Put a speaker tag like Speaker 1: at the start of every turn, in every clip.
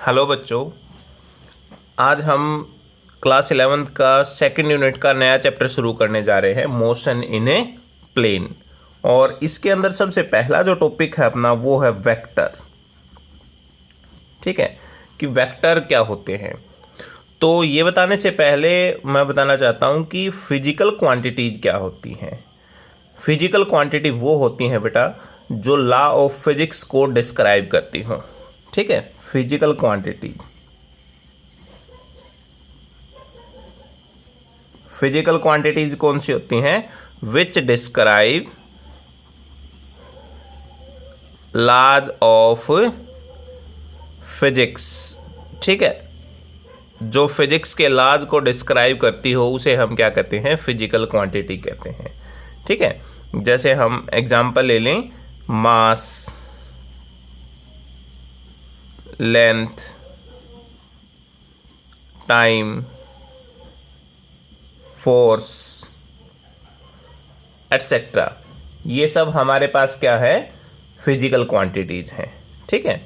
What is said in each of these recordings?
Speaker 1: Hello बच्चों, आज हम क्लास 11th का सेकंड यूनिट का नया चैप्टर शुरू करने जा रहे हैं, मोशन इन ए प्लेन। और इसके अंदर सबसे पहला जो टॉपिक है अपना वो है वेक्टर। ठीक है कि वेक्टर क्या होते हैं। तो ये बताने से पहले मैं बताना चाहता हूँ कि फिजिकल क्वांटिटीज क्या होती हैं। फिजिकल क्वांटिटी वो होती हैं बेटा जो लॉ ऑफ फिजिक्स को डिस्क्राइब करती हो। ठीक है, फिजिकल क्वांटिटी, फिजिकल क्वांटिटीज कौन सी होती हैं? Which describe laws of physics. ठीक है, जो फिजिक्स के लॉज को डिस्क्राइब करती हो उसे हम क्या कहते हैं? फिजिकल क्वांटिटी कहते हैं। ठीक है, जैसे हम एग्जांपल ले लें, मास, लेंथ, टाइम, फोर्स एटसेट्रा, ये सब हमारे पास क्या है? फिजिकल क्वांटिटीज हैं। ठीक है,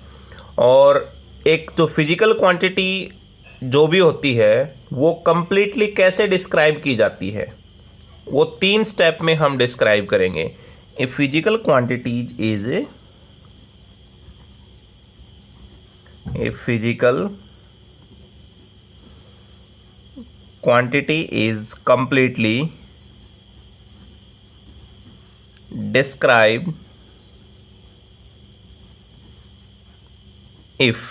Speaker 1: और एक तो फिजिकल क्वांटिटी जो भी होती है वो कंप्लीटली कैसे डिस्क्राइब की जाती है, वो 3 स्टेप में हम डिस्क्राइब करेंगे। A physical quantities is a physical quantity is completely described if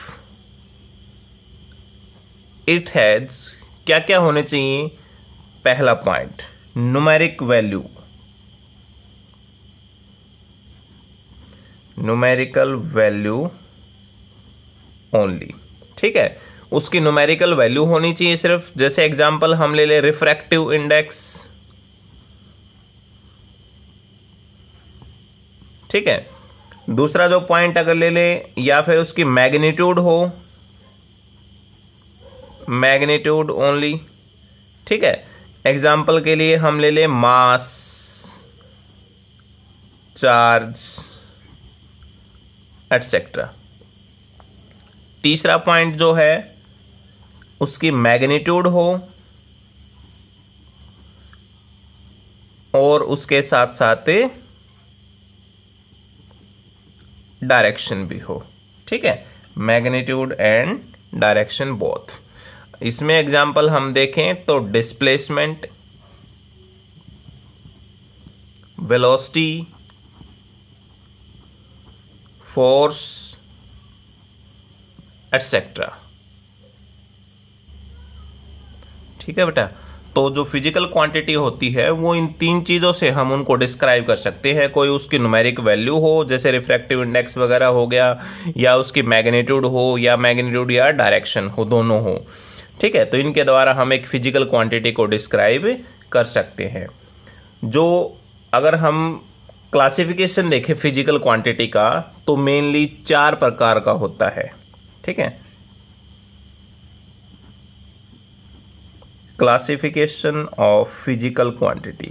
Speaker 1: it has क्या क्या होने चाहिए? पहला point, numeric value, numerical value only. ठीक है, उसकी न्यूमेरिकल वैल्यू होनी चाहिए सिर्फ। जैसे एग्जांपल हम ले ले रिफ्रैक्टिव इंडेक्स। ठीक है, दूसरा जो पॉइंट अगर ले ले, या फिर उसकी मैग्नीट्यूड हो, मैग्नीट्यूड ओनली। ठीक है, एग्जांपल के लिए हम ले ले मास, चार्ज एटसेट्रा। तीसरा पॉइंट जो है उसकी मैग्नीट्यूड हो और उसके साथ साथ डायरेक्शन भी हो। ठीक है, मैग्नीट्यूड एंड डायरेक्शन बोथ। इसमें एग्जांपल हम देखें तो डिस्प्लेसमेंट, वेलोसिटी, फोर्स एटसेट्रा। ठीक है बेटा, तो जो फिजिकल क्वांटिटी होती है वो इन 3 चीज़ों से हम उनको डिस्क्राइब कर सकते हैं। कोई उसकी न्यूमेरिक वैल्यू हो, जैसे रिफ्रैक्टिव इंडेक्स वगैरह हो गया, या उसकी मैग्नीट्यूड हो, या मैग्नीट्यूड या डायरेक्शन हो, दोनों हो। ठीक है, तो इनके द्वारा हम एक फिजिकल क्वांटिटी को डिस्क्राइब कर सकते हैं। जो अगर हम क्लासिफिकेशन देखें फिजिकल क्वांटिटी का, तो मेनली 4 प्रकार का होता है। ठीक है, क्लासिफिकेशन ऑफ फिजिकल क्वांटिटी।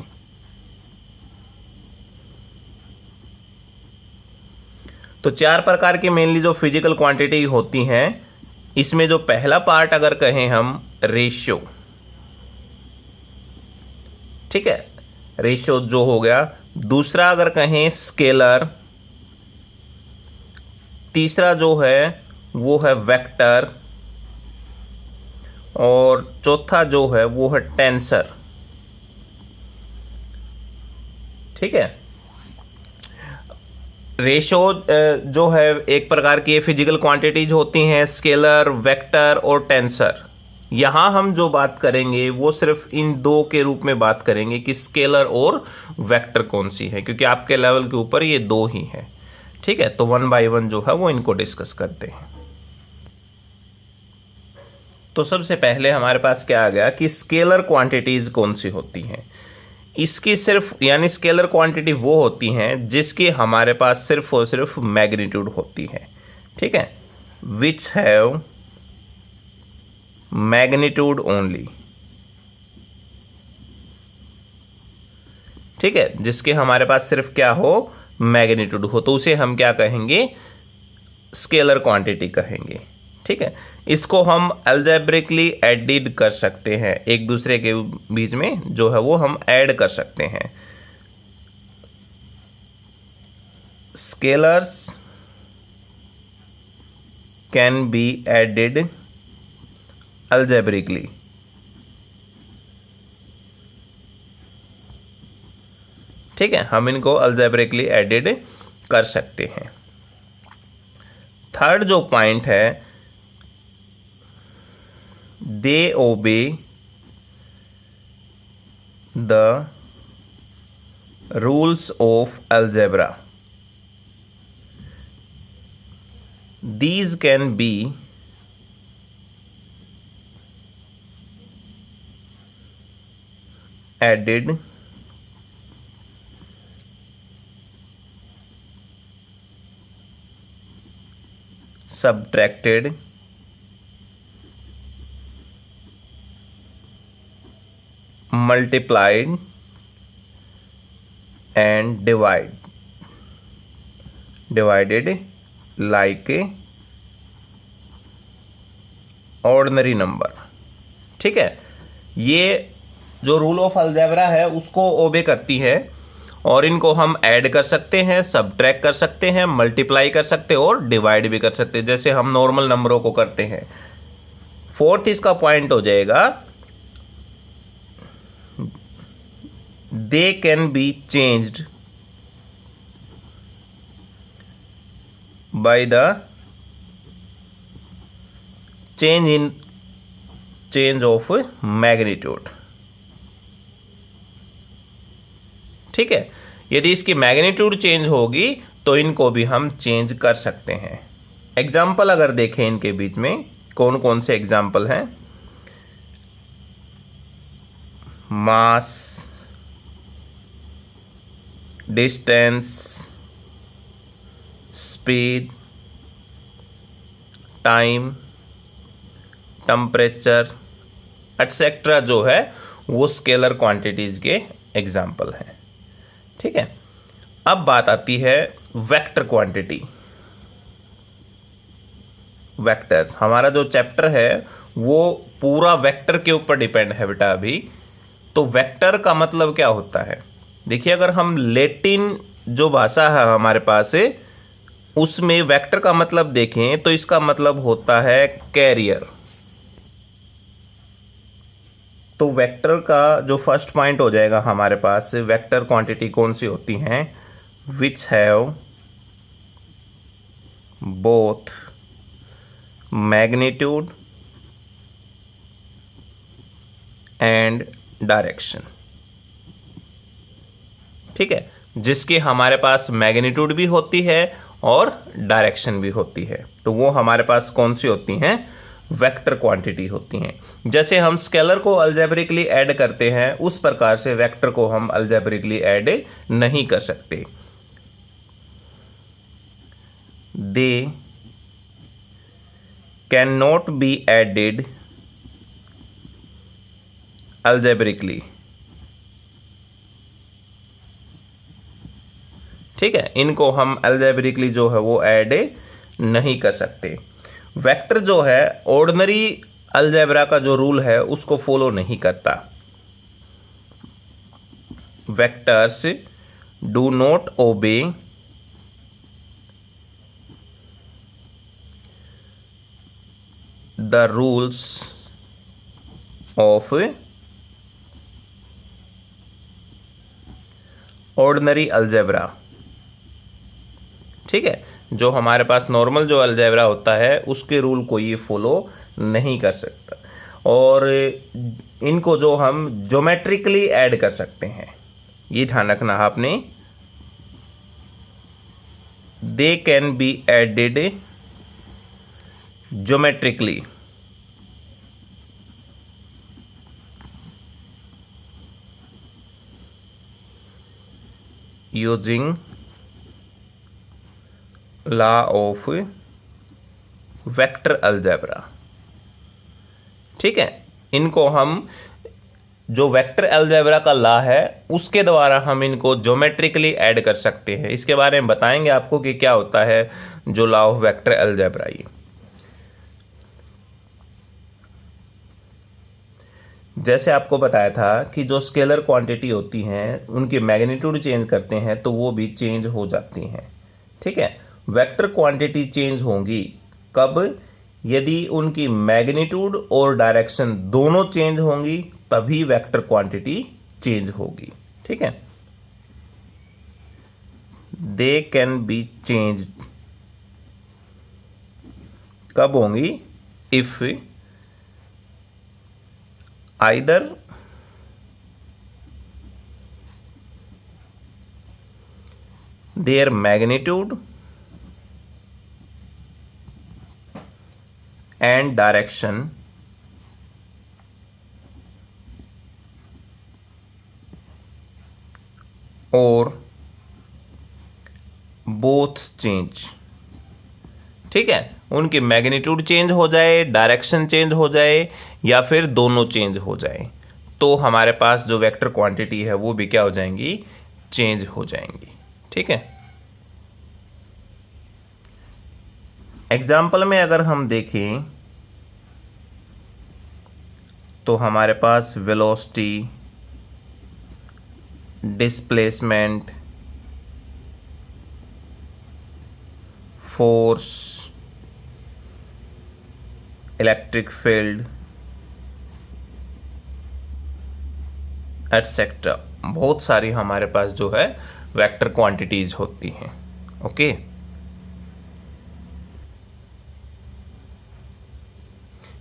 Speaker 1: तो 4 प्रकार की मेनली जो फिजिकल क्वांटिटी होती हैं, इसमें जो पहला पार्ट अगर कहें हम, रेशियो। ठीक है, रेशियो जो हो गया। दूसरा अगर कहें स्केलर। तीसरा जो है वो है वेक्टर। और चौथा जो है वो है टेंसर। ठीक है, रेशियो जो है एक प्रकार की फिजिकल क्वांटिटीज होती हैं, स्केलर, वेक्टर और टेंसर। यहां हम जो बात करेंगे वो सिर्फ इन 2 के रूप में बात करेंगे कि स्केलर और वेक्टर कौन सी है, क्योंकि आपके लेवल के ऊपर ये 2 ही हैं। ठीक है, तो 1 बाय 1 जो है वो इनको डिस्कस करते हैं। तो सबसे पहले हमारे पास क्या आ गया कि स्केलर क्वांटिटीज कौन सी होती हैं। इसकी सिर्फ, यानी स्केलर क्वांटिटी वो होती हैं जिसकी हमारे पास सिर्फ और सिर्फ मैग्नीट्यूड होती है। ठीक है, विच हैव मैग्नीट्यूड ओनली। ठीक है, जिसके हमारे पास सिर्फ क्या हो? मैग्नीट्यूड हो, तो उसे हम क्या कहेंगे? स्केलर क्वांटिटी कहेंगे। ठीक है, इसको हम अलजेब्रिकली एडिड कर सकते हैं, एक दूसरे के बीच में जो है वो हम ऐड कर सकते हैं। Scalars can be added algebraically. ठीक है, हम इनको अलजेब्रिकली एडिड कर सकते हैं। थर्ड जो पॉइंट है, they obey the rules of algebra. These can be added subtracted multiplied and divided like ordinary number. ठीक है, ये जो रूल ऑफ अलजेब्रा है उसको ओबे करती है और इनको हम ऐड कर सकते हैं, सबट्रैक्ट कर सकते हैं, मल्टीप्लाई कर सकते हैं और डिवाइड भी कर सकते हैं, जैसे हम नॉर्मल नंबरों को करते हैं। फोर्थ इसका पॉइंट हो जाएगा, दे can be changed by the change of magnitude. ठीक है, यदि इसकी मैग्नीट्यूड चेंज होगी तो इनको भी हम चेंज कर सकते हैं। एग्जाम्पल अगर देखें इनके बीच में कौन कौन से एग्जाम्पल हैं, mass, distance, speed, time, temperature etcetera जो है वो स्केलर क्वांटिटीज के एग्जाम्पल हैं। ठीक है, अब बात आती है वेक्टर क्वांटिटी। वेक्टर्स, हमारा जो चैप्टर है वो पूरा वेक्टर के ऊपर डिपेंड है बेटा अभी। तो वेक्टर का मतलब क्या होता है, देखिए अगर हम लैटिन जो भाषा है हमारे पास है उसमें वेक्टर का मतलब देखें तो इसका मतलब होता है कैरियर। तो वेक्टर का जो फर्स्ट पॉइंट हो जाएगा हमारे पास, वेक्टर क्वांटिटी कौन सी होती हैं, which have both magnitude and direction. ठीक है, जिसकी हमारे पास मैग्नीट्यूड भी होती है और डायरेक्शन भी होती है, तो वो हमारे पास कौन सी होती हैं, वेक्टर क्वांटिटी होती हैं। जैसे हम स्केलर को अलजेब्रिकली ऐड करते हैं उस प्रकार से वेक्टर को हम अलजेब्रिकली ऐड नहीं कर सकते। They can not be added algebraically. ठीक है, इनको हम अलजेब्रिकली जो है वो ऐड नहीं कर सकते। वेक्टर जो है ऑर्डिनरी अलजेब्रा का जो रूल है उसको फॉलो नहीं करता। Vectors do not obey the rules of ordinary algebra. ठीक है, जो हमारे पास नॉर्मल जो अलजेब्रा होता है उसके रूल को ये फॉलो नहीं कर सकता, और इनको जो हम ज्योमेट्रिकली ऐड कर सकते हैं, ये ध्यान रखना आपने। They can be added geometrically. Using law of vector algebra. ठीक है, इनको हम जो वेक्टर अलजेब्रा का लॉ है उसके द्वारा हम इनको ज्योमेट्रिकली ऐड कर सकते हैं। इसके बारे में बताएंगे आपको कि क्या होता है जो लॉ ऑफ वेक्टर अलजेब्रा। ये जैसे आपको बताया था कि जो स्केलर क्वांटिटी होती हैं उनकी मैग्नीट्यूड चेंज करते हैं तो वो भी चेंज हो जाती हैं। ठीक है, वेक्टर क्वांटिटी चेंज होंगी कब? यदि उनकी मैग्नीट्यूड और डायरेक्शन दोनों चेंज होंगी तभी वेक्टर क्वांटिटी चेंज होगी। ठीक है, दे कैन बी चेंज कब होंगी? If either their magnitude and direction or both change। ठीक है, उनकी मैग्नीट्यूड चेंज हो जाए, डायरेक्शन चेंज हो जाए या फिर दोनों चेंज हो जाए तो हमारे पास जो वेक्टर क्वांटिटी है वो भी क्या हो जाएंगी? चेंज हो जाएंगी। ठीक है, एग्जाम्पल में अगर हम देखें तो हमारे पास velocity, displacement, force, electric field etcetera, बहुत सारी हमारे पास जो है वेक्टर क्वांटिटीज होती हैं। ओके,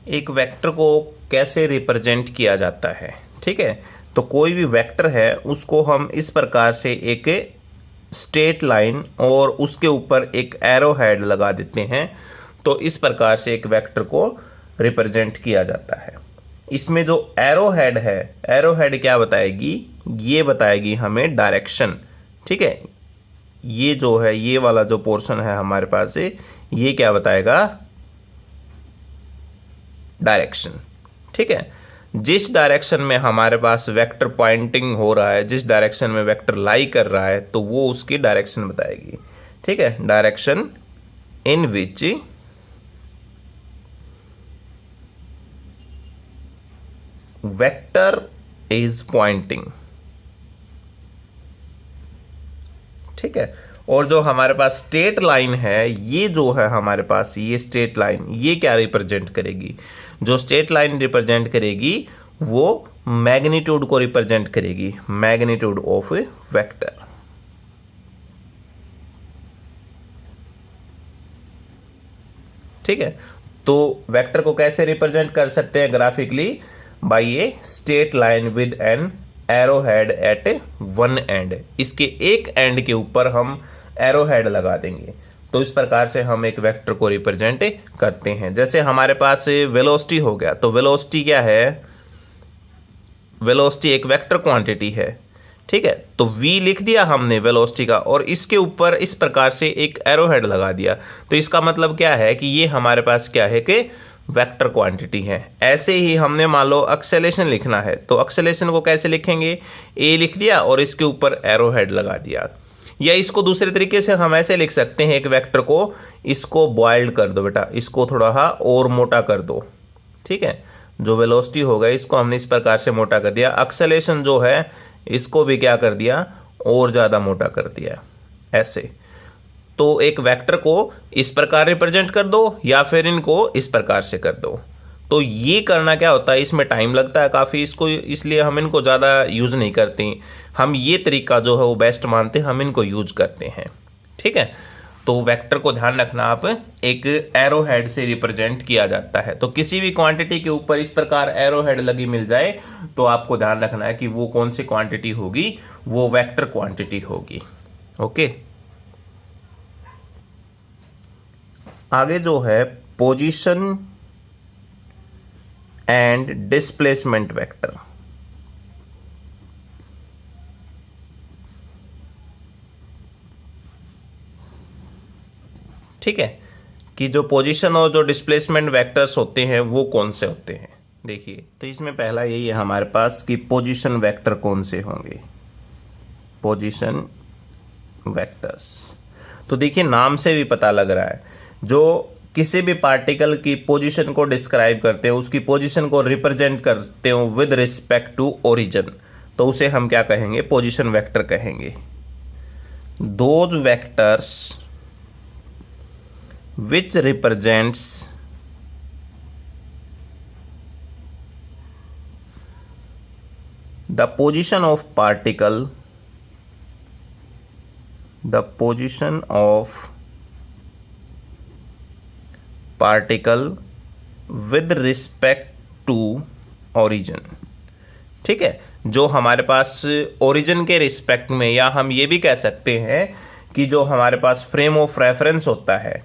Speaker 1: एक वेक्टर को कैसे रिप्रेजेंट किया जाता है? ठीक है, तो कोई भी वेक्टर है उसको हम इस प्रकार से एक स्ट्रेट लाइन और उसके ऊपर एक एरो हेड लगा देते हैं तो इस प्रकार से एक वेक्टर को रिप्रेजेंट किया जाता है। इसमें जो एरो हेड है, एरो हेड क्या बताएगी? ये बताएगी हमें डायरेक्शन। ठीक है, ये जो है, ये वाला जो पोर्शन है हमारे पास से, ये क्या बताएगा? डायरेक्शन। ठीक है, जिस डायरेक्शन में हमारे पास वेक्टर पॉइंटिंग हो रहा है, जिस डायरेक्शन में वेक्टर लाई कर रहा है तो वो उसकी डायरेक्शन बताएगी। ठीक है, direction in which vector is pointing. ठीक है, और जो हमारे पास स्ट्रेट लाइन है, ये जो है हमारे पास, ये स्ट्रेट लाइन ये क्या रिप्रेजेंट करेगी? जो स्ट्रेट लाइन रिप्रेजेंट करेगी वो मैग्नीट्यूड को रिप्रेजेंट करेगी, मैग्नीट्यूड ऑफ वेक्टर। ठीक है, तो वेक्टर को कैसे रिप्रेजेंट कर सकते हैं graphically? By a straight line with an arrow head at one end. इसके एक एंड के ऊपर हम एरो हेड लगा देंगे तो इस प्रकार से हम एक वेक्टर को रिप्रेजेंट करते हैं। जैसे हमारे पास वेलोसिटी हो गया, तो वेलोसिटी क्या है? वेलोसिटी एक वेक्टर क्वांटिटी है। ठीक है, तो v लिख दिया हमने वेलोसिटी का और इसके ऊपर इस प्रकार से एक एरो हेड लगा दिया तो इसका मतलब क्या है कि ये हमारे पास क्या है कि वेक्टर क्वांटिटी है। ऐसे ही हमने मान लो एक्सेलेरेशन लिखना है तो एक्सेलेरेशन को कैसे लिखेंगे? a लिख दिया और इसके ऊपर एरो हेड लगा दिया। या इसको दूसरे तरीके से हम ऐसे लिख सकते हैं, एक वेक्टर को, इसको बॉइल्ड कर दो बेटा, इसको थोड़ा और मोटा कर दो। ठीक है, जो वेलोसिटी होगा इसको हमने इस प्रकार से मोटा कर दिया, एक्सेलेरेशन जो है इसको भी क्या कर दिया? और ज़्यादा मोटा कर दिया। ऐसे तो एक वेक्टर को इस प्रकार रिप्रेजेंट कर दो या फिर इनको इस प्रकार से कर दो। तो ये करना क्या होता है, इसमें टाइम लगता है काफ़ी, इसको इसलिए हम इनको ज़्यादा यूज़ नहीं करते। हम ये तरीका जो है वो बेस्ट मानते हैं, हम इनको यूज करते हैं। ठीक है, तो वेक्टर को ध्यान रखना, आप एक एरो हेड से रिप्रेजेंट किया जाता है। तो किसी भी क्वांटिटी के ऊपर इस प्रकार एरो हेड लगी मिल जाए तो आपको ध्यान रखना है कि वो कौन सी क्वांटिटी होगी? वो वेक्टर क्वांटिटी होगी। ओके, आगे जो है पोजीशन एंड डिस्प्लेसमेंट वेक्टर। ठीक है, कि जो पोजीशन और जो डिस्प्लेसमेंट वेक्टर्स होते हैं वो कौन से होते हैं? देखिए, तो इसमें पहला यही है हमारे पास कि पोजीशन वेक्टर कौन से होंगे? पोजीशन वेक्टर्स, तो देखिए नाम से भी पता लग रहा है, जो किसी भी पार्टिकल की पोजीशन को डिस्क्राइब करते हो, उसकी पोजीशन को रिप्रेजेंट करते हो विद रिस्पेक्ट टू ओरिजिन, तो उसे हम क्या कहेंगे? पोजीशन वेक्टर कहेंगे। Those vectors which represents the position of particle with respect to origin। ठीक है, जो हमारे पास ओरिजिन के रिस्पेक्ट में, या हम ये भी कह सकते हैं कि जो हमारे पास फ्रेम ऑफ रेफरेंस होता है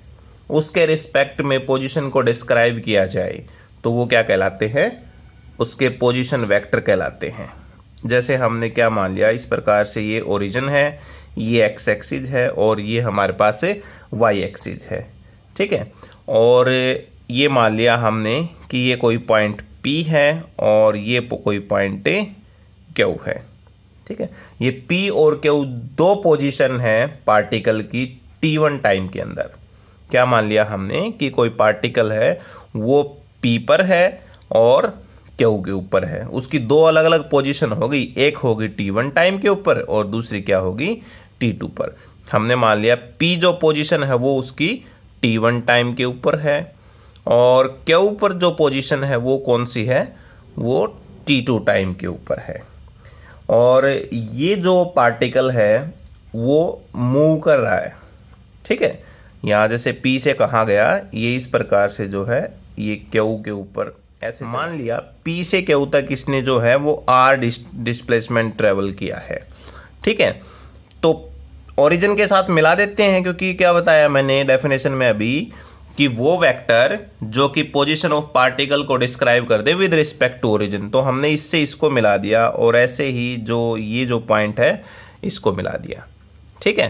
Speaker 1: उसके रिस्पेक्ट में पोजीशन को डिस्क्राइब किया जाए, तो वो क्या कहलाते हैं? उसके पोजीशन वेक्टर कहलाते हैं। जैसे हमने क्या मान लिया, इस प्रकार से ये ओरिजिन है, ये एक्स एक्सिस है और ये हमारे पास वाई एक्सिस है। ठीक है, और ये मान लिया हमने कि ये कोई पॉइंट P है और ये कोई पॉइंट Q है। ठीक है, ये P और Q दो पोजीशन है पार्टिकल की T1 टाइम के अंदर। क्या मान लिया हमने कि कोई पार्टिकल है वो P पर है और Q के ऊपर है, उसकी दो अलग अलग पोजीशन होगी, एक होगी T1 टाइम के ऊपर और दूसरी क्या होगी? T2 पर। हमने मान लिया P जो पोजीशन है वो उसकी T1 टाइम के ऊपर है और Q पर जो पोजीशन है वो कौन सी है? वो T2 टाइम के ऊपर है। और ये जो पार्टिकल है वो मूव कर रहा है। ठीक है, यहाँ जैसे P से कहा गया, ये इस प्रकार से जो है ये Q के ऊपर ऐसे मान लिया P से Q तक इसने जो है वो R डिस्प्लेसमेंट ट्रेवल किया है। ठीक है, तो ओरिजिन के साथ मिला देते हैं, क्योंकि क्या बताया मैंने डेफिनेशन में अभी कि वो वेक्टर जो कि पोजीशन ऑफ पार्टिकल को डिस्क्राइब कर दे विद रिस्पेक्ट टू ओरिजिन, तो हमने इससे इसको मिला दिया और ऐसे ही जो ये जो पॉइंट है इसको मिला दिया। ठीक है,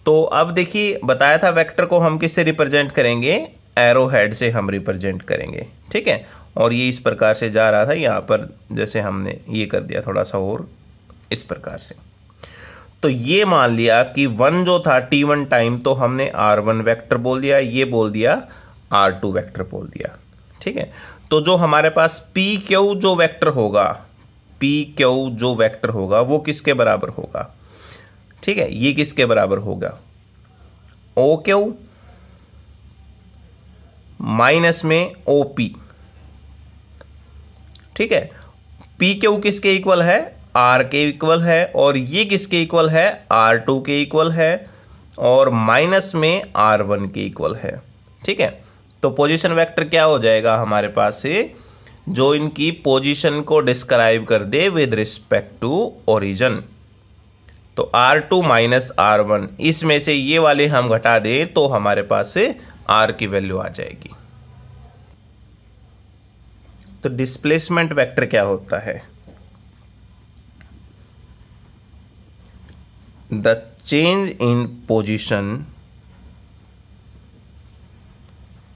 Speaker 1: तो अब देखिए बताया था वेक्टर को हम किससे रिप्रेजेंट करेंगे? एरो हेड से हम रिप्रेजेंट करेंगे। ठीक है, और ये इस प्रकार से जा रहा था, यहाँ पर जैसे हमने ये कर दिया थोड़ा सा और इस प्रकार से। तो ये मान लिया कि 1 जो था T1 टाइम, तो हमने R1 वेक्टर बोल दिया, ये बोल दिया R2 वेक्टर बोल दिया। ठीक है, तो जो हमारे पास PQ जो वेक्टर होगा, PQ जो वेक्टर होगा वो किसके बराबर होगा? ठीक है, ये किसके बराबर होगा? OQ माइनस में OP। ठीक है, PQ किसके इक्वल है? R के इक्वल है, और ये किसके इक्वल है? R2 के इक्वल है, और माइनस में R1 के इक्वल है। ठीक है, तो पोजीशन वेक्टर क्या हो जाएगा हमारे पास से? जो इनकी पोजीशन को डिस्क्राइब कर दे विद रिस्पेक्ट टू ओरिजिन। तो R2 माइनस R1, इसमें से ये वाले हम घटा दें तो हमारे पास से R की वैल्यू आ जाएगी। तो डिस्प्लेसमेंट वेक्टर क्या होता है? The change in position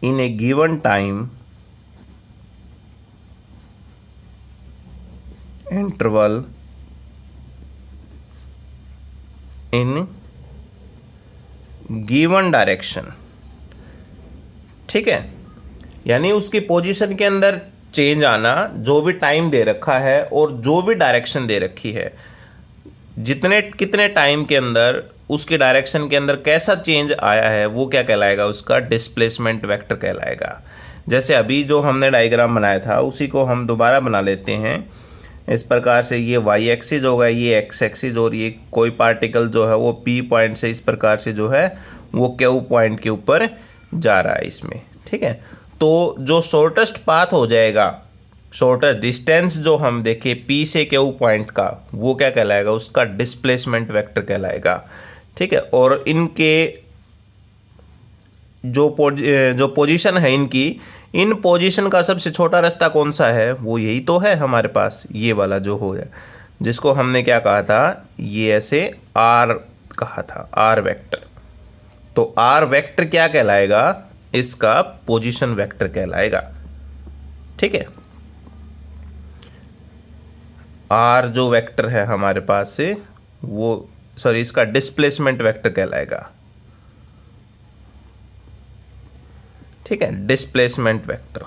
Speaker 1: in A given time interval in given direction. ठीक है, यानी उसकी पोजीशन के अंदर चेंज आना, जो भी टाइम दे रखा है और जो भी डायरेक्शन दे रखी है, जितने कितने टाइम के अंदर उसके डायरेक्शन के अंदर कैसा चेंज आया है, वो क्या कहलाएगा? उसका डिस्प्लेसमेंट वेक्टर कहलाएगा। जैसे अभी जो हमने डायग्राम बनाया था उसी को हम दोबारा बना लेते हैं। इस प्रकार से ये वाई एक्सिस होगा, ये एक्स एक्सिस, और ये कोई पार्टिकल जो है वो P पॉइंट से इस प्रकार से जो है वो Q पॉइंट के ऊपर जा रहा है इसमें। ठीक है, तो जो शॉर्टेस्ट पाथ हो जाएगा, शॉर्टेस्ट डिस्टेंस जो हम देखें P से Q पॉइंट का, वो क्या कहलाएगा? उसका डिस्प्लेसमेंट वेक्टर कहलाएगा। ठीक है, और इनके जो पोजीशन है इनकी, इन पोजीशन का सबसे छोटा रास्ता कौन सा है? वो यही तो है हमारे पास, ये वाला जो हो है, जिसको हमने क्या कहा था? ये ऐसे R कहा था, R वेक्टर। तो R वेक्टर क्या कहलाएगा? इसका पोजीशन वेक्टर कहलाएगा। ठीक है, R जो वेक्टर है हमारे पास से वो, सॉरी, इसका डिस्प्लेसमेंट वेक्टर कहलाएगा। ठीक है, डिस्प्लेसमेंट वेक्टर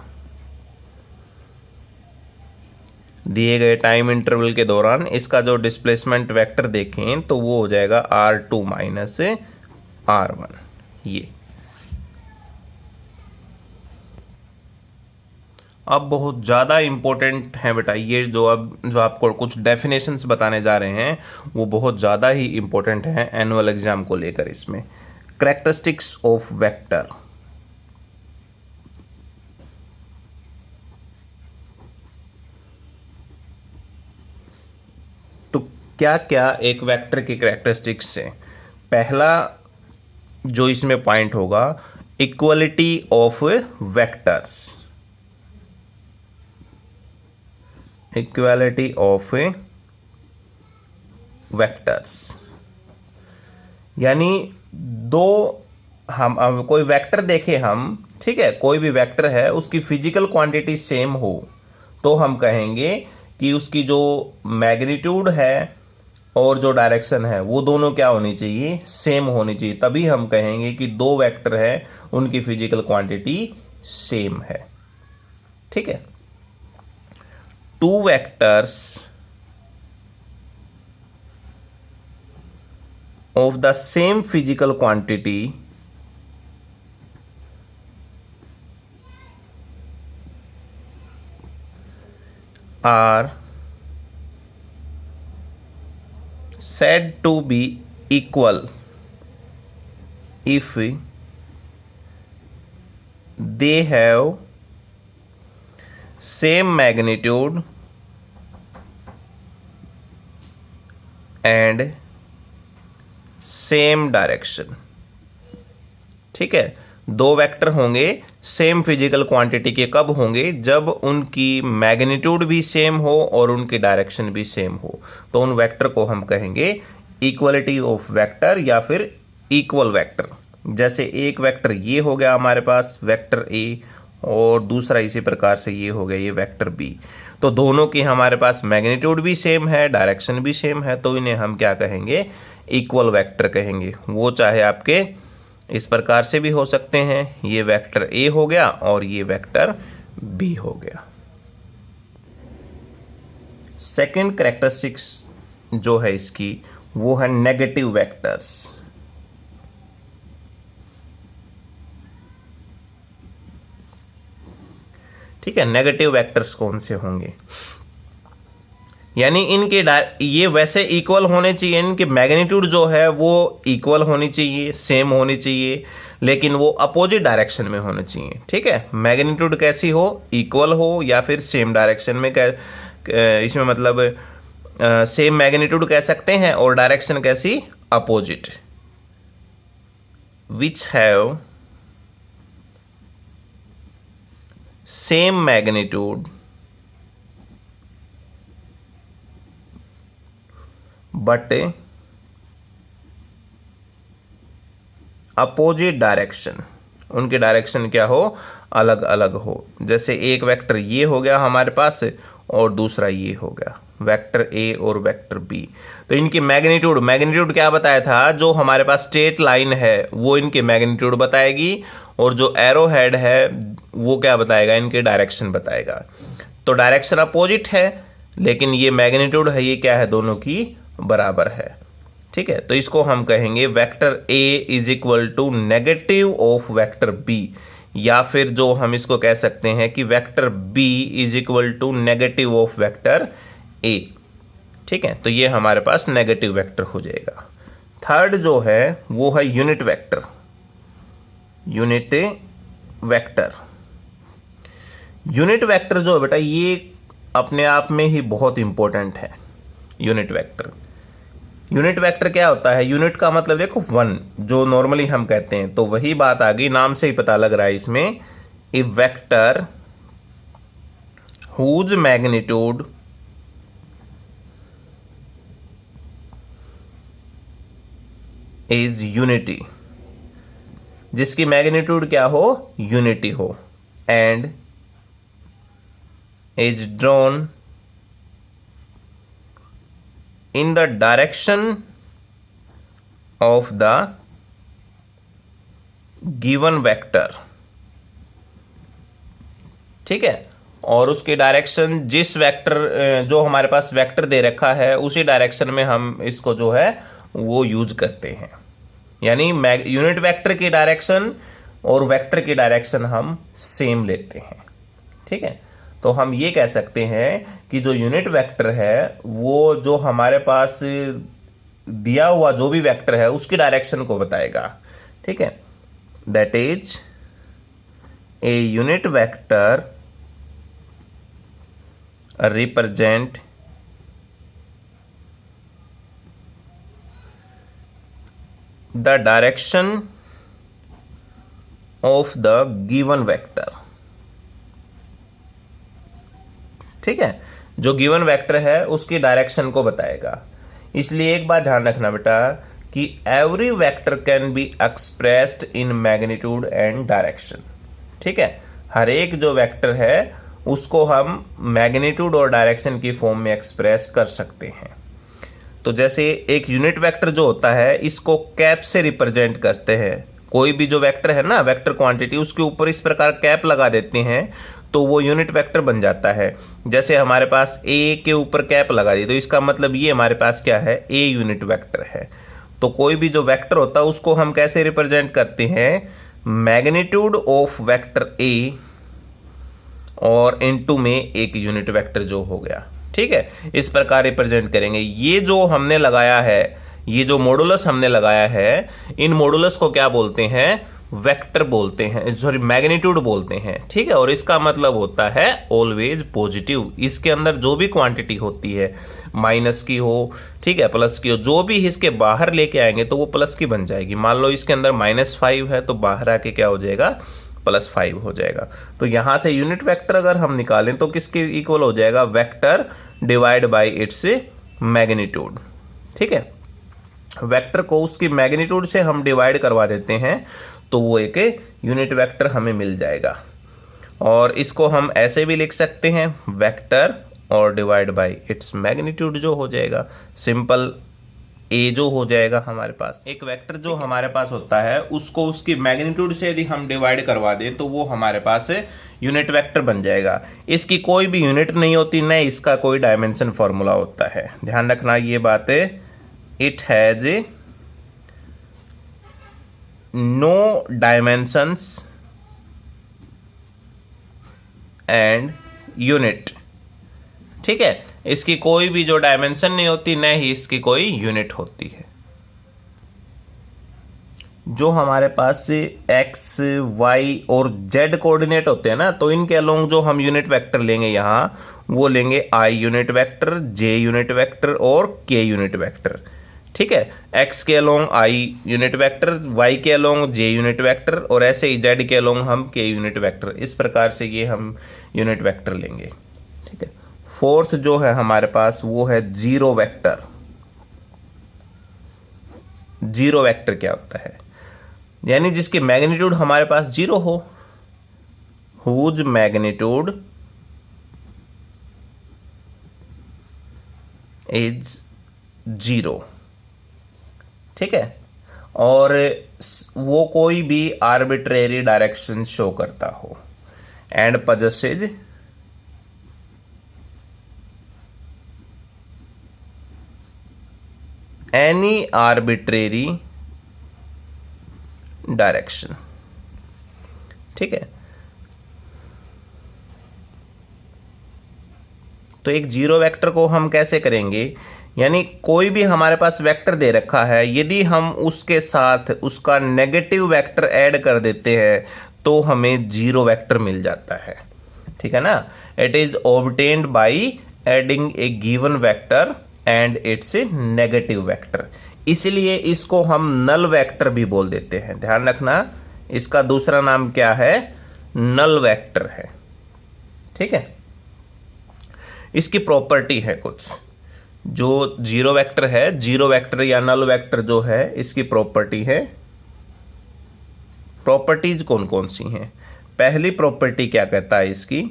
Speaker 1: दिए गए टाइम इंटरवल के दौरान इसका जो डिस्प्लेसमेंट वेक्टर देखें तो वो हो जाएगा r2 माइनस r1। ये अब बहुत ज़्यादा इंपॉर्टेंट है बेटा, ये जो आपको कुछ डेफिनेशंस बताने जा रहे हैं वो बहुत ज़्यादा ही इंपॉर्टेंट है एनुअल एग्जाम को लेकर। इसमें कैरेक्टरिस्टिक्स ऑफ वेक्टर, तो क्या क्या एक वेक्टर की कैरेक्टरिस्टिक्स है। पहला जो इसमें पॉइंट होगा, equality of vectors, equality of vectors, यानी दो हम कोई वेक्टर देखे हम, ठीक है, कोई भी वेक्टर है उसकी फिजिकल क्वांटिटी सेम हो तो हम कहेंगे कि उसकी जो मैग्नीट्यूड है और जो डायरेक्शन है वो दोनों क्या होनी चाहिए, सेम होनी चाहिए। तभी हम कहेंगे कि दो वेक्टर है उनकी फिजिकल क्वांटिटी सेम है। ठीक है, two vectors of the same physical quantity are said to be equal if they have same magnitude and same direction. ठीक है, दो वेक्टर होंगे सेम फिजिकल क्वांटिटी के, कब होंगे, जब उनकी मैग्नीट्यूड भी सेम हो और उनकी डायरेक्शन भी सेम हो, तो उन वेक्टर को हम कहेंगे इक्वलिटी ऑफ वेक्टर या फिर इक्वल वेक्टर। जैसे एक वेक्टर ये हो गया हमारे पास वेक्टर ए और दूसरा इसी प्रकार से ये हो गया ये वेक्टर बी, तो दोनों की हमारे पास मैग्नीट्यूड भी सेम है, डायरेक्शन भी सेम है, तो इन्हें हम क्या कहेंगे, इक्वल वेक्टर कहेंगे। वो चाहे आपके इस प्रकार से भी हो सकते हैं, ये वेक्टर ए हो गया और ये वेक्टर बी हो गया। सेकंड कैरेक्टरिस्टिक्स जो है इसकी वो है नेगेटिव वेक्टर्स। ठीक है, नेगेटिव वेक्टर्स कौन से होंगे, यानी इनके ये वैसे इक्वल होने चाहिए, इनकी मैग्नीट्यूड जो है वो इक्वल होनी चाहिए, सेम होनी चाहिए, लेकिन वो अपोजिट डायरेक्शन में होनी चाहिए। ठीक है, मैग्नीट्यूड कैसी हो, इक्वल हो या फिर सेम डायरेक्शन में, इसमें मतलब सेम मैग्नीट्यूड कह सकते हैं और डायरेक्शन कैसी, opposite, which have same magnitude but opposite direction, उनके डायरेक्शन क्या हो, अलग अलग हो। जैसे एक वेक्टर ये हो गया हमारे पास और दूसरा ये हो गया वेक्टर ए और वेक्टर बी, तो इनकी मैग्नीट्यूड क्या बताया था, जो हमारे पास स्ट्रेट लाइन है वो इनके मैग्नीट्यूड बताएगी और जो एरो हेड है वो क्या बताएगा, इनके डायरेक्शन बताएगा। तो डायरेक्शन अपोजिट है लेकिन ये मैग्नीट्यूड है ये क्या है, दोनों की बराबर है। ठीक है, तो इसको हम कहेंगे vector A is equal to negative of vector B, या फिर जो हम इसको कह सकते हैं कि vector B is equal to negative of vector A. ठीक है, तो ये हमारे पास नेगेटिव वेक्टर हो जाएगा। थर्ड जो है वो है यूनिट वेक्टर। यूनिट वेक्टर जो है बेटा ये अपने आप में ही बहुत इंपॉर्टेंट है। यूनिट वेक्टर क्या होता है, यूनिट का मतलब देखो वन, जो नॉर्मली हम कहते हैं, तो वही बात आ गई, नाम से ही पता लग रहा है इसमें, a vector whose magnitude is unity, जिसकी मैग्नीट्यूड क्या हो, यूनिटी हो, and is drawn in the direction of the given vector, ठीक है, और उसकी डायरेक्शन जिस वेक्टर जो हमारे पास वेक्टर दे रखा है उसी डायरेक्शन में हम इसको जो है वो यूज करते हैं। यानी यूनिट वेक्टर की डायरेक्शन और वेक्टर की डायरेक्शन हम सेम लेते हैं। ठीक है, तो हम ये कह सकते हैं कि जो यूनिट वेक्टर है वो जो हमारे पास दिया हुआ जो भी वेक्टर है उसकी डायरेक्शन को बताएगा। ठीक है, that is a unit vector represent the direction of the given vector. ठीक है, जो गिवन वेक्टर है उसकी डायरेक्शन को बताएगा। इसलिए एक बात ध्यान रखना बेटा कि every vector can be expressed in magnitude and direction. ठीक है, हर एक जो वेक्टर है उसको हम मैग्नीट्यूड और डायरेक्शन की फॉर्म में एक्सप्रेस कर सकते हैं। तो जैसे एक यूनिट वेक्टर जो होता है इसको कैप से रिप्रेजेंट करते हैं। कोई भी जो वेक्टर है ना, वेक्टर क्वांटिटी, उसके ऊपर इस प्रकार कैप लगा देते हैं तो वो यूनिट वेक्टर बन जाता है। जैसे हमारे पास ए के ऊपर कैप लगा दी तो इसका मतलब ये हमारे पास क्या है, ए यूनिट वेक्टर है। तो कोई भी जो वेक्टर होता है उसको हम कैसे रिप्रेजेंट करते हैं, मैग्नीट्यूड ऑफ वेक्टर ए और इनटू में एक यूनिट वेक्टर जो हो गया। ठीक है, इस प्रकार रिप्रेजेंट करेंगे। ये जो हमने लगाया है, ये जो मॉडुलस हमने लगाया है, इन मॉडुलस को क्या बोलते हैं, वेक्टर बोलते हैं, सॉरी मैग्नीट्यूड बोलते हैं। ठीक है, और इसका मतलब होता है ऑलवेज पॉजिटिव। इसके अंदर जो भी क्वांटिटी होती है, माइनस की हो, ठीक है, प्लस की हो, जो भी इसके बाहर लेके आएंगे तो वो प्लस की बन जाएगी। मान लो इसके अंदर -5 है तो बाहर आके क्या हो जाएगा, +5 हो जाएगा। तो यहां से यूनिट वेक्टर अगर हम निकालें तो किसके इक्वल हो जाएगा, vector divide by its magnitude. ठीक है, वेक्टर को उसकी मैग्नीट्यूड से हम डिवाइड करवा देते हैं तो वो एक यूनिट वेक्टर हमें मिल जाएगा। और इसको हम ऐसे भी लिख सकते हैं, वेक्टर और डिवाइड बाई इट्स मैग्नीट्यूड जो हो जाएगा, सिंपल ए जो हो जाएगा हमारे पास। एक वेक्टर जो हमारे पास होता है उसको उसकी मैग्नीट्यूड से यदि हम डिवाइड करवा दें तो वो हमारे पास यूनिट वेक्टर बन जाएगा। इसकी कोई भी यूनिट नहीं होती, न इसका कोई डायमेंशन फॉर्मूला होता है। ध्यान रखना ये बात है, it has no dimensions and unit. ठीक है, इसकी कोई भी जो डायमेंशन नहीं होती, न ही इसकी कोई यूनिट होती है। जो हमारे पास एक्स, वाई और जेड कोऑर्डिनेट होते हैं ना, तो इनके अलोंग जो हम यूनिट वेक्टर लेंगे यहां, वो लेंगे I unit vector, J unit vector और के यूनिट वेक्टर। ठीक है, एक्स के along I unit vector, Y के अलोंग जे यूनिट वेक्टर और ऐसे ही जेड के अलोंग हम के यूनिट वेक्टर। इस प्रकार से ये हम यूनिट वेक्टर लेंगे। ठीक है, फोर्थ जो है हमारे पास वो है जीरो वेक्टर। जीरो वेक्टर क्या होता है, यानी जिसकी मैग्नीट्यूड हमारे पास जीरो हो, हुज मैग्नीट्यूड इज जीरो। ठीक है, और वो कोई भी आर्बिट्रेरी डायरेक्शन शो करता हो and possesses any arbitrary direction. ठीक है, तो एक जीरो वेक्टर को हम कैसे करेंगे, यानी कोई भी हमारे पास वेक्टर दे रखा है, यदि हम उसके साथ उसका नेगेटिव वेक्टर ऐड कर देते हैं तो हमें जीरो वेक्टर मिल जाता है। ठीक है ना, it is obtained by adding A given vector and it's a negative vector. इसलिए इसको हम नल वेक्टर भी बोल देते हैं। ध्यान रखना, इसका दूसरा नाम क्या है, नल वेक्टर है। ठीक है, इसकी प्रॉपर्टी है कुछ, जो जीरो वेक्टर है, जीरो वेक्टर या नल वेक्टर जो है, इसकी प्रॉपर्टी है। प्रॉपर्टीज कौन कौन सी हैं, पहली प्रॉपर्टी क्या कहता है इसकी,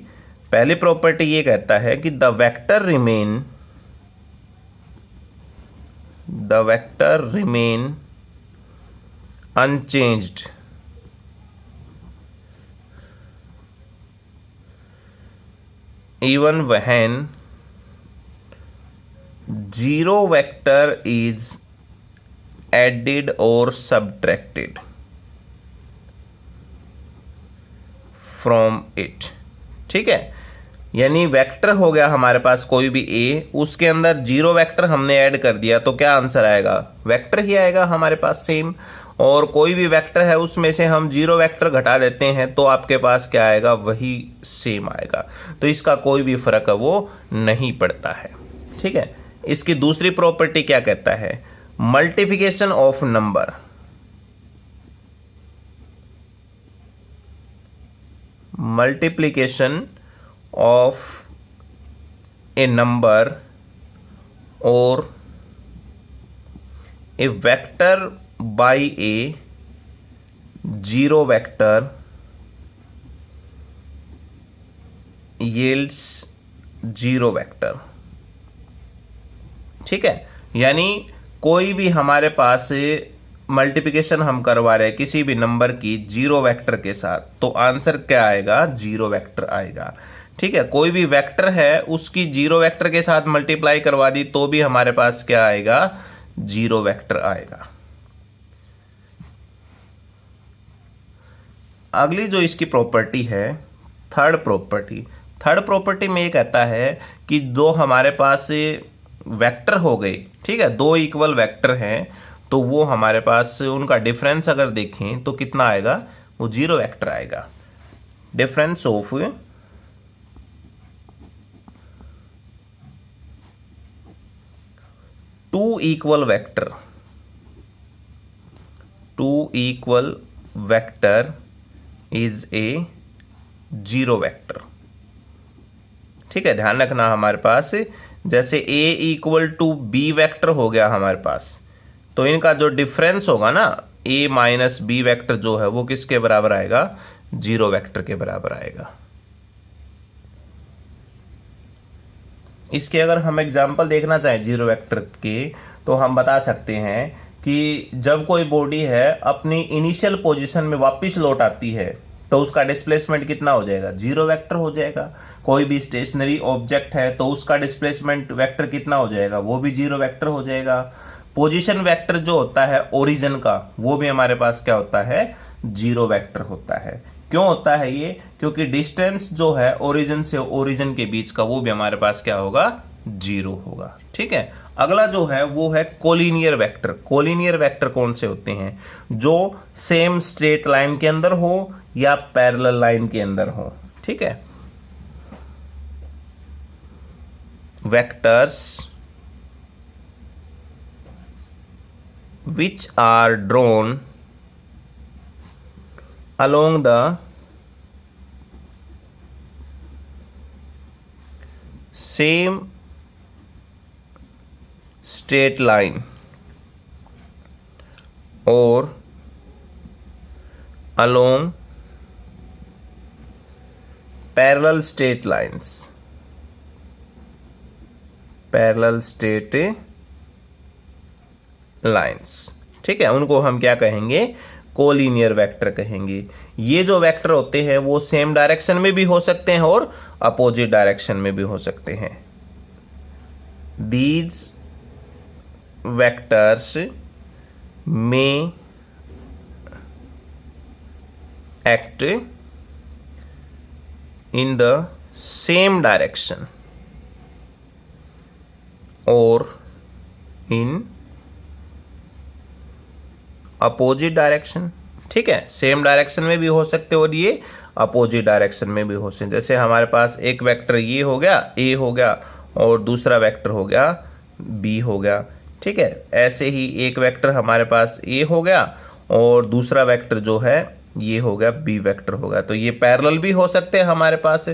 Speaker 1: पहली प्रॉपर्टी ये कहता है कि the vector remain unchanged even when zero vector is added or subtracted from it। ठीक है, यानी वेक्टर हो गया हमारे पास कोई भी ए, उसके अंदर जीरो वेक्टर हमने ऐड कर दिया तो क्या आंसर आएगा, वेक्टर ही आएगा हमारे पास सेम। और कोई भी वेक्टर है उसमें से हम जीरो वेक्टर घटा देते हैं तो आपके पास क्या आएगा, वही सेम आएगा। तो इसका कोई भी फर्क है वो नहीं पड़ता है। ठीक है, इसकी दूसरी प्रॉपर्टी क्या कहता है, multiplication of number, multiplication of a number or a vector by a zero vector yields zero vector। ठीक है, यानी कोई भी हमारे पास मल्टीप्लिकेशन हम करवा रहे हैं किसी भी नंबर की जीरो वेक्टर के साथ तो आंसर क्या आएगा, जीरो वेक्टर आएगा। ठीक है, कोई भी वेक्टर है उसकी जीरो वेक्टर के साथ मल्टीप्लाई करवा दी तो भी हमारे पास क्या आएगा, जीरो वेक्टर आएगा। अगली जो इसकी प्रॉपर्टी है थर्ड प्रॉपर्टी में ये कहता है कि दो हमारे पास वेक्टर हो गए, ठीक है, दो इक्वल वेक्टर हैं तो वो हमारे पास उनका डिफरेंस अगर देखें तो कितना आएगा, वो जीरो वेक्टर आएगा। Difference of two equal vector is a zero vector. ठीक है, ध्यान रखना हमारे पास जैसे a equal to B vector हो गया हमारे पास, तो इनका जो डिफरेंस होगा ना a माइनस बी वेक्टर जो है वो किसके बराबर आएगा, जीरो वेक्टर के बराबर आएगा। इसके अगर हम एग्जाम्पल देखना चाहें जीरो वेक्टर के तो हम बता सकते हैं कि जब कोई बॉडी है अपनी इनिशियल पोजीशन में वापस लौट आती है तो उसका डिस्प्लेसमेंट कितना हो जाएगा, जीरो वेक्टर हो जाएगा। कोई भी स्टेशनरी ऑब्जेक्ट है तो उसका डिस्प्लेसमेंट वेक्टर कितना हो जाएगा, वो भी जीरो वेक्टर हो जाएगा। पोजीशन वेक्टर जो होता है ओरिजिन का वो भी हमारे पास क्या होता है, जीरो वेक्टर होता है। क्यों होता है ये, क्योंकि डिस्टेंस जो है ओरिजिन से ओरिजिन के बीच का वो भी हमारे पास क्या होगा, जीरो होगा। ठीक है, अगला जो है वो है कोलिनियर वेक्टर। कोलिनियर वेक्टर कौन से होते हैं, जो सेम स्ट्रेट लाइन के अंदर हो या पैरेलल लाइन के अंदर हो। ठीक है, vectors which are drawn along the same straight line or along parallel straight lines, parallel straight lines. ठीक है, उनको हम क्या कहेंगे, कोलिनियर वेक्टर कहेंगे। ये जो वेक्टर होते हैं वो सेम डायरेक्शन में भी हो सकते हैं और अपोजिट डायरेक्शन में भी हो सकते हैं। दीज वेक्टर्स में act in the same direction और इन अपोजिट डायरेक्शन। ठीक है, सेम डायरेक्शन में भी हो सकते और ये अपोजिट डायरेक्शन में भी हो सकते। जैसे हमारे पास एक वेक्टर ये हो गया, ए हो गया, और दूसरा वेक्टर हो गया, बी हो गया। ठीक है, ऐसे ही एक वेक्टर हमारे पास ए हो गया और दूसरा वेक्टर जो है ये हो गया, बी वेक्टर हो गया। तो ये पैरेलल भी हो सकते हैं हमारे पास।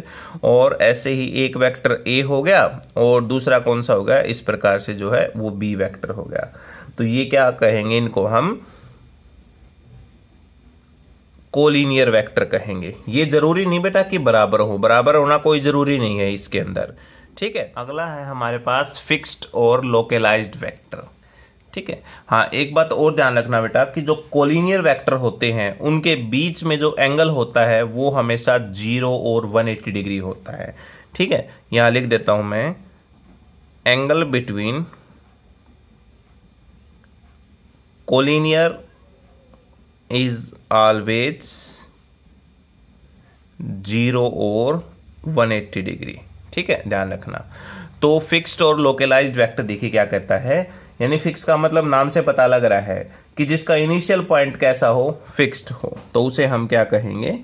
Speaker 1: और ऐसे ही एक वेक्टर ए हो गया और दूसरा कौन सा हो गया, इस प्रकार से जो है वो बी वेक्टर हो गया। तो ये क्या कहेंगे, इनको हम कोलिनियर वेक्टर कहेंगे। ये जरूरी नहीं बेटा कि बराबर हो, बराबर होना कोई जरूरी नहीं है इसके अंदर। ठीक है, अगला है हमारे पास फिक्स्ड और लोकलाइज्ड वेक्टर। ठीक है। हाँ, एक बात और ध्यान रखना बेटा कि जो कोलिनियर वेक्टर होते हैं उनके बीच में जो एंगल होता है वो हमेशा 0 और 180 डिग्री होता है। ठीक है, यहां लिख देता हूं मैं, angle between collinear is always 0 और 180 डिग्री। ठीक है, ध्यान रखना। तो फिक्स्ड और लोकलाइज्ड वेक्टर देखिए क्या कहता है, यानी फिक्स का मतलब नाम से पता लग रहा है कि जिसका इनिशियल पॉइंट कैसा हो, फिक्स्ड हो, तो उसे हम क्या कहेंगे,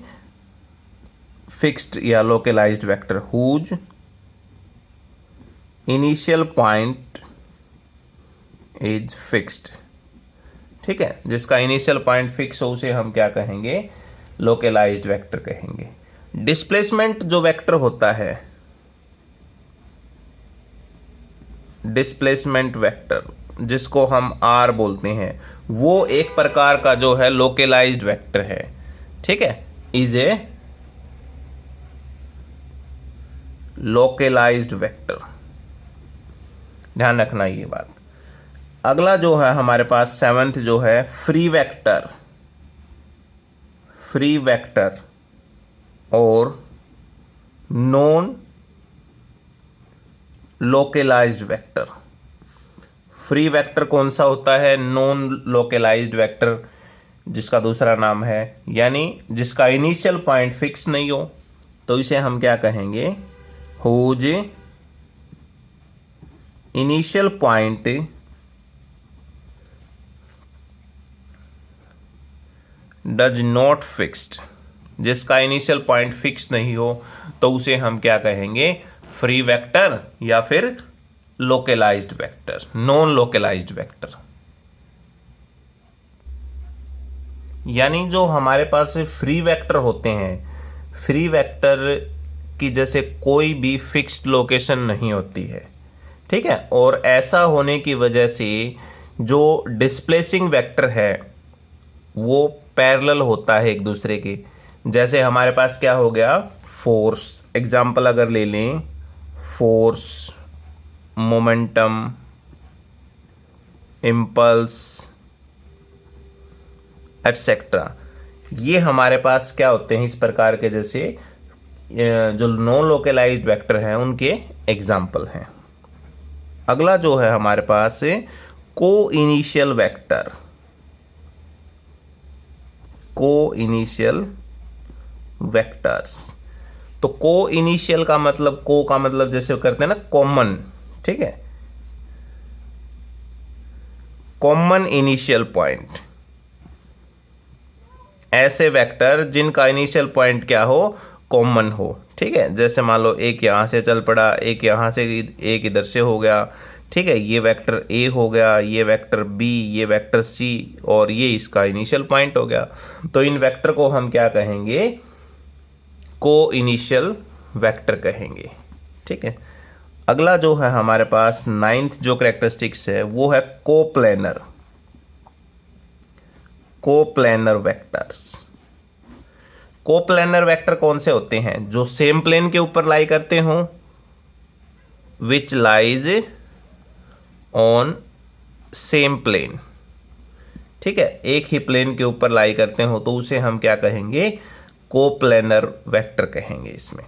Speaker 1: फिक्स्ड या localised vector. Whose initial point is fixed. ठीक है, जिसका इनिशियल पॉइंट फिक्स हो उसे हम क्या कहेंगे, लोकलाइज्ड वेक्टर कहेंगे। डिस्प्लेसमेंट जो वेक्टर होता है, डिस्प्लेसमेंट वेक्टर जिसको हम आर बोलते हैं, वो एक प्रकार का जो है लोकलाइज्ड वेक्टर है। ठीक है, इज ए लोकलाइज्ड वेक्टर, ध्यान रखना ये बात। अगला जो है हमारे पास 7th जो है फ्री वेक्टर, फ्री वेक्टर और non localised vector. Free vector कौन सा होता है, नॉन लोकलाइज्ड वेक्टर जिसका दूसरा नाम है, यानी जिसका इनिशियल पॉइंट फिक्स नहीं हो, तो इसे हम क्या कहेंगे, whose initial point does not fixed. जिसका इनिशियल पॉइंट फिक्स नहीं हो तो उसे हम क्या कहेंगे, फ्री वेक्टर या फिर localised vector, non localised vector. यानी जो हमारे पास फ्री वेक्टर होते हैं, फ्री वेक्टर की जैसे कोई भी फिक्स्ड लोकेशन नहीं होती है। ठीक है, और ऐसा होने की वजह से जो डिस्प्लेसिंग वेक्टर है वो पैरेलल होता है एक दूसरे के। जैसे हमारे पास क्या हो गया, फोर्स, एग्जाम्पल अगर ले लें, फोर्स, मोमेंटम, इम्पल्स एटसेट्रा, ये हमारे पास क्या होते हैं, इस प्रकार के जैसे जो नॉन लोकलाइज्ड वेक्टर हैं उनके एग्जाम्पल हैं। अगला जो है हमारे पास को इनिशियल वेक्टर, को इनिशियल वेक्टर्स। तो को इनिशियल का मतलब, को का मतलब जैसे करते हैं ना कॉमन, ठीक है, कॉमन इनिशियल पॉइंट, ऐसे वेक्टर जिनका इनिशियल पॉइंट क्या हो, कॉमन हो। ठीक है, जैसे मान लो एक यहां से चल पड़ा, एक यहां से, एक इधर से हो गया। ठीक है, ये वेक्टर ए हो गया, ये वेक्टर बी, ये वेक्टर सी, और ये इसका इनिशियल पॉइंट हो गया। तो इन वेक्टर को हम क्या कहेंगे, को इनिशियल वेक्टर कहेंगे। ठीक है, अगला जो है हमारे पास 9th जो कैरेक्टरिस्टिक्स है वो है coplanar, coplanar vectors. Coplanar vector कौन से होते हैं, जो सेम प्लेन के ऊपर लाई करते हो, which lies on same plane. ठीक है, एक ही प्लेन के ऊपर लाई करते हो तो उसे हम क्या कहेंगे, कोप्लेनर वेक्टर कहेंगे इसमें।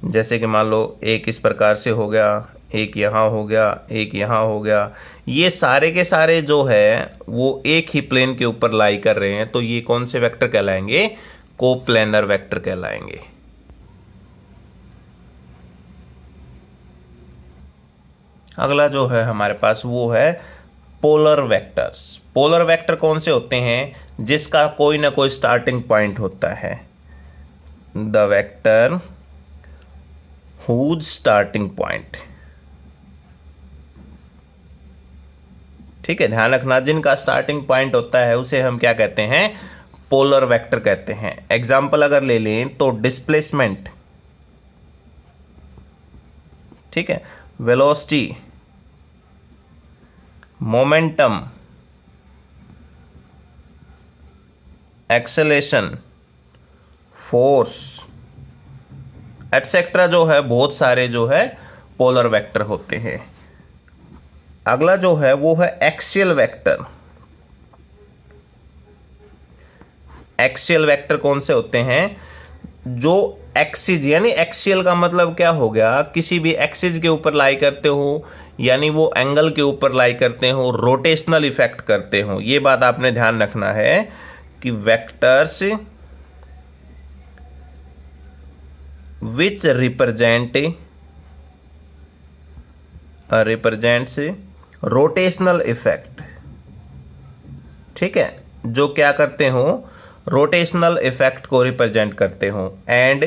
Speaker 1: जैसे कि मान लो एक इस प्रकार से हो गया, एक यहां हो गया, एक यहां हो गया, ये सारे के सारे जो है वो एक ही प्लेन के ऊपर लाई कर रहे हैं, तो ये कौन से वेक्टर कहलाएंगे, कोप्लेनर वेक्टर कहलाएंगे। अगला जो है हमारे पास वो है पोलर वेक्टर्स। पोलर वेक्टर कौन से होते हैं, जिसका कोई ना कोई स्टार्टिंग पॉइंट होता है, the vector whose starting point. ठीक है, ध्यान रखना, जिनका स्टार्टिंग पॉइंट होता है उसे हम क्या कहते हैं, पोलर वेक्टर कहते हैं। एग्जाम्पल अगर ले लें तो डिस्प्लेसमेंट, ठीक है, velocity, momentum, acceleration, force etcetera, जो है बहुत सारे जो है पोलर वेक्टर होते हैं। अगला जो है वो है एक्सियल वेक्टर। एक्सियल वेक्टर कौन से होते हैं? जो एक्सिस, यानी एक्सियल का मतलब क्या हो गया, किसी भी एक्सिस के ऊपर लाई करते हो, यानी वो एंगल के ऊपर लाई करते हो, रोटेशनल इफेक्ट करते हो। ये बात आपने ध्यान रखना है कि वेक्टर्स विच रिप्रेजेंट्स रोटेशनल इफेक्ट, ठीक है, जो क्या करते हो, रोटेशनल इफेक्ट को रिप्रेजेंट करते हो, and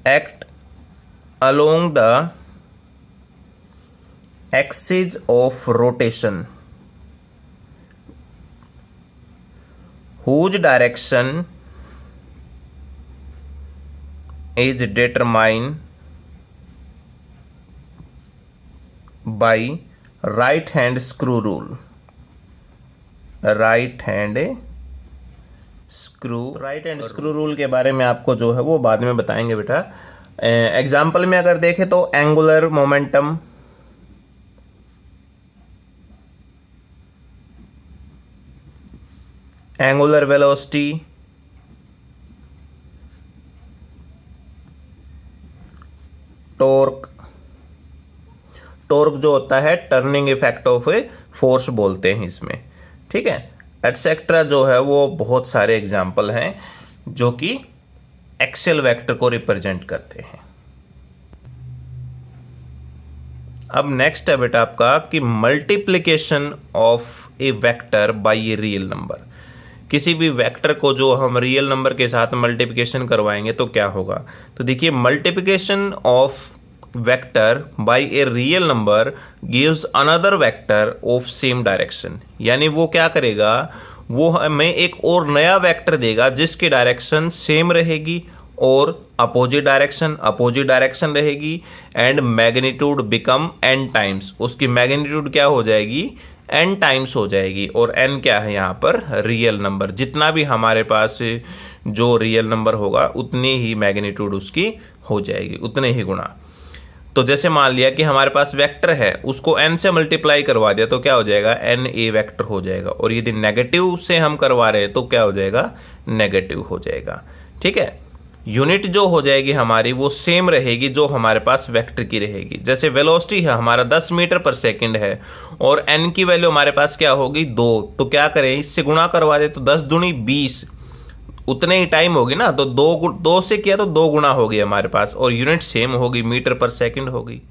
Speaker 1: act along the axis of rotation whose direction is determined by right hand screw rule। Right hand screw rule के बारे में आपको जो है वो बाद में बताएंगे बेटा। एग्जाम्पल में अगर देखें तो angular momentum, angular velocity, torque. Torque जो होता है turning effect of a force बोलते हैं इसमें, ठीक है, एटसेट्रा जो है वो बहुत सारे एग्जाम्पल हैं जो कि एक्सियल वेक्टर को रिप्रेजेंट करते हैं। अब नेक्स्ट है बेटा आपका कि multiplication of A vector by a real number. किसी भी वेक्टर को जो हम रियल नंबर के साथ मल्टीप्लिकेशन करवाएंगे तो क्या होगा? तो देखिए, multiplication of vector by a real number gives another vector of same direction. यानी वो क्या करेगा, वो हमें एक और नया वेक्टर देगा जिसकी डायरेक्शन सेम रहेगी और अपोजिट डायरेक्शन रहेगी, and magnitude become n times. उसकी मैग्नीट्यूड क्या हो जाएगी? n टाइम्स हो जाएगी। और n क्या है यहाँ पर? Real number. जितना भी हमारे पास जो रियल नंबर होगा उतनी ही मैग्नीट्यूड उसकी हो जाएगी, उतने ही गुना। तो जैसे मान लिया कि हमारे पास वेक्टर है, उसको n से मल्टीप्लाई करवा दिया तो क्या हो जाएगा? n a वेक्टर हो जाएगा। और यदि नेगेटिव से हम करवा रहे हैं तो क्या हो जाएगा? नेगेटिव हो जाएगा, ठीक है। यूनिट जो हो जाएगी हमारी वो सेम रहेगी जो हमारे पास वेक्टर की रहेगी। जैसे वेलोसिटी है हमारा 10 मीटर पर सेकंड है और n की वैल्यू हमारे पास क्या होगी? 2। तो क्या करें, इससे गुणा करवा दे तो 10 दूनी 20, उतने ही टाइम होगी ना, तो दो से किया तो 2 गुना होगी हमारे पास, और यूनिट सेम होगी, मीटर पर सेकंड होगी,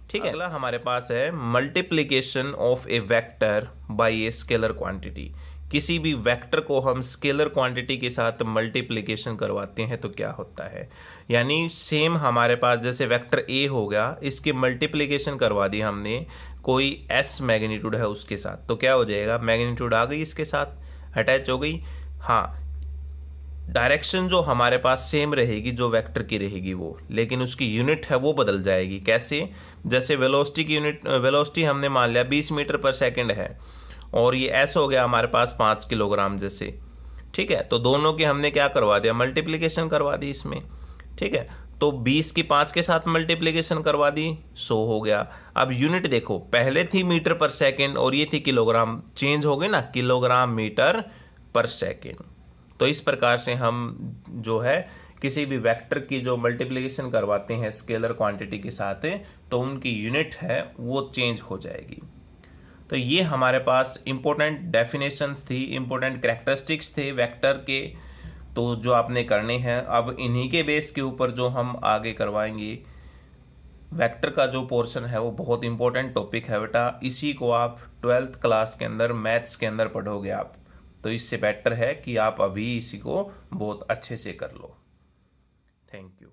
Speaker 1: ठीक है। अगला हमारे पास है multiplication of A vector by a scalar quantity. किसी भी वेक्टर को हम स्केलर क्वांटिटी के साथ मल्टीप्लिकेशन करवाते हैं तो क्या होता है? यानी सेम हमारे पास जैसे वेक्टर ए हो गया, इसकी मल्टीप्लिकेशन करवा दी हमने कोई एस मैग्नीट्यूड है उसके साथ, तो क्या हो जाएगा? मैग्नीट्यूड आ गई, इसके साथ अटैच हो गई। हाँ, डायरेक्शन जो हमारे पास सेम रहेगी जो वेक्टर की रहेगी वो, लेकिन उसकी यूनिट है वो बदल जाएगी। कैसे? जैसे वेलोसिटी की यूनिट, वेलोसिटी हमने मान लिया 20 मीटर पर सेकंड है और ये एस हो गया हमारे पास 5 किलोग्राम जैसे, ठीक है। तो दोनों की हमने क्या करवा दिया? मल्टीप्लिकेशन करवा दी इसमें, ठीक है। तो 20 की 5 के साथ मल्टीप्लिकेशन करवा दी, 100 हो गया। अब यूनिट देखो, पहले थी मीटर पर सेकेंड और ये थी किलोग्राम, चेंज हो गए ना, किलोग्राम मीटर पर सेकेंड। तो इस प्रकार से हम जो है किसी भी वेक्टर की जो मल्टीप्लिकेशन करवाते हैं स्केलर क्वांटिटी के साथ, तो उनकी यूनिट है वो चेंज हो जाएगी। तो ये हमारे पास इंपॉर्टेंट डेफिनेशंस थी, इंपॉर्टेंट कैरेक्टरिस्टिक्स थे वेक्टर के, तो जो आपने करने हैं। अब इन्हीं के बेस के ऊपर जो हम आगे करवाएंगे, वेक्टर का जो पोर्शन है वो बहुत इंपॉर्टेंट टॉपिक है बेटा। इसी को आप 12th क्लास के अंदर मैथ्स के अंदर पढ़ोगे आप, तो इससे बेटर है कि आप अभी इसी को बहुत अच्छे से कर लो। Thank you.